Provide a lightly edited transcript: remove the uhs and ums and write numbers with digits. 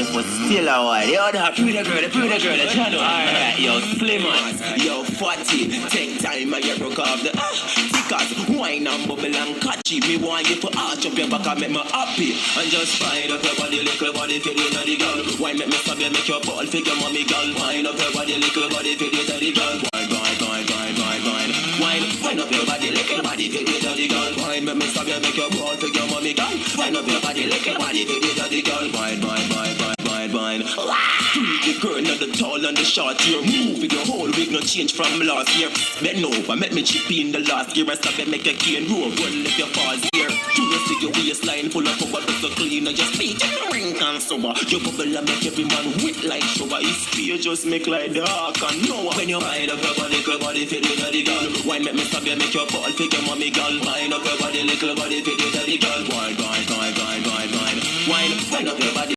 here for still a while. Yo, that pretty girl, the channel. Alright, yo, Slim on, yo, Fatty, take time and you broke off the because wine and bubble and catchy. Me want you to arch up your back and make me happy. And just find up your body, little body, fit it to the girl. Wine make me stop you, make your ball figure, mommy girl. Wine up your body, little body, fit it to the girl. Wine up your body, little body, fit it to the girl. Wine make me stop you, make your ball figure, mommy girl. Wine up your body, little body, fit it to the girl. Wine. The girl, not the tall and the short here. Move with your whole wig, no change from last year. Bend over, make me chip in the last gear. I stop and make a cane roll, run if you fall here. You just see your waistline full of cover, so clean and just feet in the ring and sober. Your bubble and make every man wet like sugar. His fear just make like dark and no one. When you wind up your body, little body, fit it to the girl. Wine make me stop you, make your ball figure, mommy girl. Wind up your body, little body, fit it to the girl. Wine up your body.